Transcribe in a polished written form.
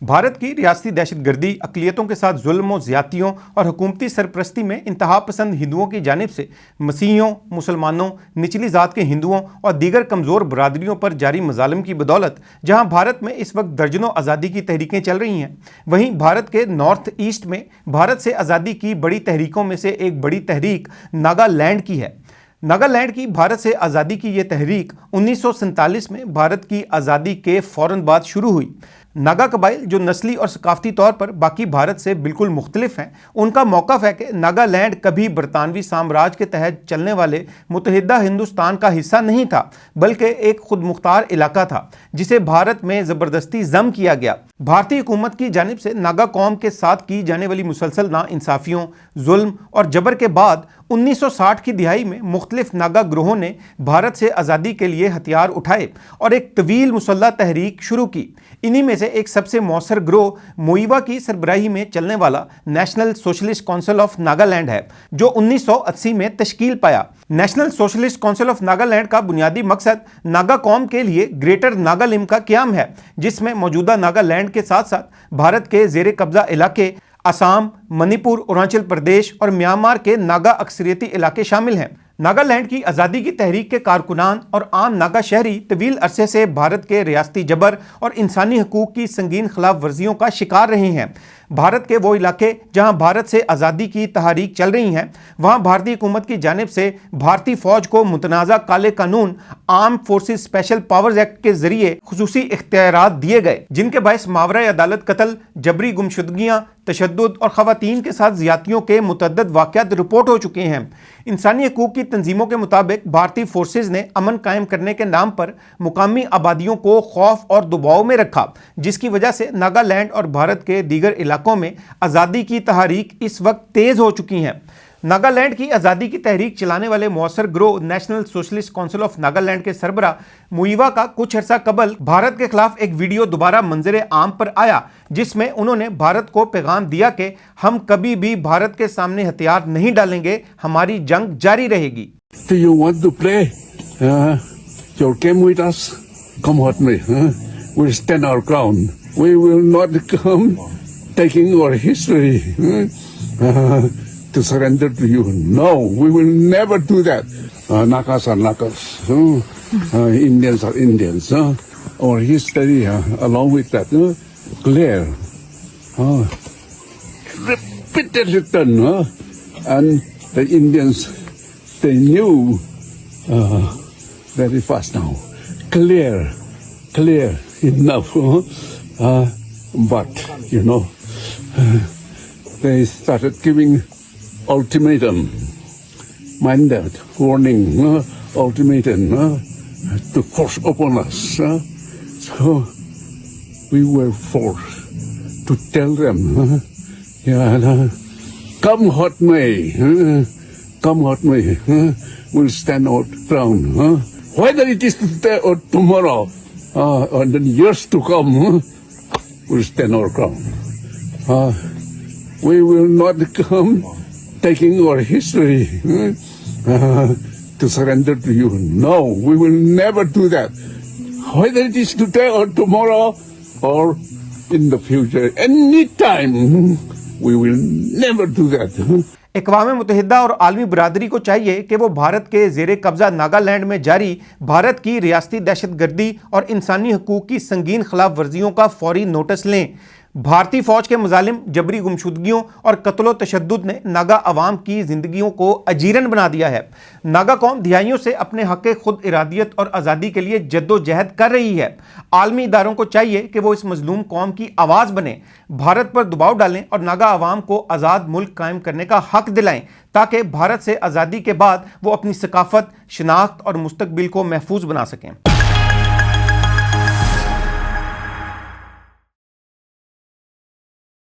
भारत की रियासती दहशतगर्दी, अक़लियतों के साथ जुल्म और ज़्यादतियों और हुकूमती सरपरस्ती में इंतहा पसंद हिंदुओं की जानिब से मसीहियों, मुसलमानों, निचली ज़ात के हिंदुओं और दीगर कमज़ोर बरादरियों पर जारी मज़ालिम की बदौलत जहाँ भारत में इस वक्त दर्जनों आज़ादी की तहरीकें चल रही हैं, वहीं भारत के नॉर्थ ईस्ट में भारत से आज़ादी की बड़ी तहरीकों में से एक बड़ी तहरीक नागालैंड की है। नागालैंड की भारत से आज़ादी की ये तहरीक 1947 में भारत की आज़ादी के फ़ौरन बाद शुरू हुई। नागा कबाइल जो नस्ली और सकाफती तौर पर बाकी भारत से बिल्कुल मुख्तलिफ हैं, उनका मौक़िफ़ है कि नागालैंड कभी बरतानवी साम्राज्य के तहत चलने वाले मुत्तहिदा हिंदुस्तान का हिस्सा नहीं था, बल्कि एक खुद मुख्तार इलाका था जिसे भारत में ज़बरदस्ती ज़म किया गया। भारतीय हुकूमत की जानिब से नागा कौम के साथ की जाने वाली मुसलसल नाइंसाफ़ियों, जुल्म और जबर के बाद 1960 की दिहाई में मुख्तलिफ नागा ग्रोहों ने भारत से आज़ादी के लिए हथियार उठाए और एक तवील मुसल्लह तहरीक शुरू की। इन्हीं में से एक सबसे मौसर ग्रोह मुइवा की सरबराही में चलने वाला national socialist council of Nagaland है, जो 1980 में तश्कील पाया। National socialist council of Nagaland का बुनियादी मकसद नागा कौम के लिए ग्रेटर नागालिम का क़याम है, जिसमें मौजूदा नागालैंड के साथ साथ भारत के ज़ेर कब्ज़ा इलाके असम, मणिपुर, अरुणाचल प्रदेश और म्यांमार के नागा अक्सरियती इलाके शामिल हैं। नागालैंड की आज़ादी की तहरीक के कारकुनान और आम नागा शहरी तवील अरसे से भारत के रियासती जबर और इंसानी हकूक़ की संगीन खिलाफ वर्जियों का शिकार रहे हैं। भारत के वो इलाके जहां भारत से आज़ादी की तहरीक चल रही हैं, वहां भारतीय हुकूमत की जानिब से भारतीय फ़ौज को मुतनाज़ा काले कानून arm forces special powers act के ज़रिए खुसूसी इख्तियारात दिए गए, जिनके बायस मावरा अदालत कत्ल, जबरी गुमशुदगियाँ, तशद्दुद और ख़वातीन के साथ ज़्यादतियों के मुतअद्दिद वाक़यात रिपोर्ट हो चुके हैं। इंसानी हकूक़ की तंजीमों के मुताबिक भारतीय फोर्सेज ने अमन कायम करने के नाम पर मुकामी आबादियों को खौफ और दबाव में रखा, जिसकी वजह से नागालैंड और भारत के दीगर इलाकों में आज़ादी की तहरीक इस वक्त तेज़ हो चुकी हैं। नागालैंड की आज़ादी की तहरीक चलाने वाले मौसर ग्रोह national socialist council of Nagaland के सरबरा मुइवा का कुछ अर्सा कबल भारत के खिलाफ एक वीडियो दोबारा मंजर आम पर आया, जिसमें उन्होंने भारत को पैगाम दिया कि हम कभी भी भारत के सामने हथियार नहीं डालेंगे, हमारी जंग जारी रहेगी। Do you want to play your game with us? Come with me. We'll stand our ground. We will not come taking our history to surrender to you. No, we will never do that. Nagas are Nagas. Indians are Indians. Our history, along with that, clear. Repeated return. And the Indians, they knew very fast now. Clear enough. But, they started giving ultimatum, mandate, warning, ultimatum to force upon us. So we were forced to tell them, come what may, we'll stand our ground. Whether it is today or tomorrow, or in the years to come, we'll stand our ground. We will not come taking our history to surrender to you. No, we will never do that. Whether it is today or tomorrow or in the future, any time, we will never do that. अक़वाम मुत्तहिदा और आलमी बरादरी को चाहिए कि वो भारत के ज़ेर कब्ज़ा नागालैंड में जारी भारत की रियासती दहशतगर्दी और इंसानी हकूक़ की संगीन खिलाफ वर्जियों का फौरी नोटिस लें। भारतीय फ़ौज के मज़ालिम, जबरी गुमशुदगियों और कत्ल तशद्दुद ने नागा अवाम की ज़िंदगियों को अजीरन बना दिया है। नागा कौम दिहाइयों से अपने हक़ खुद इरादियत और आज़ादी के लिए जद्दोजहद कर रही है। आलमी इदारों को चाहिए कि वो इस मज़लूम कौम की आवाज़ बने, भारत पर दबाव डालें और नागा अवाम को आज़ाद मुल्क कायम करने का हक़ दिलाएं, ताकि भारत से आज़ादी के बाद वो अपनी सकाफ़त, शनाख्त और मुस्तकबिल को महफूज बना सकें।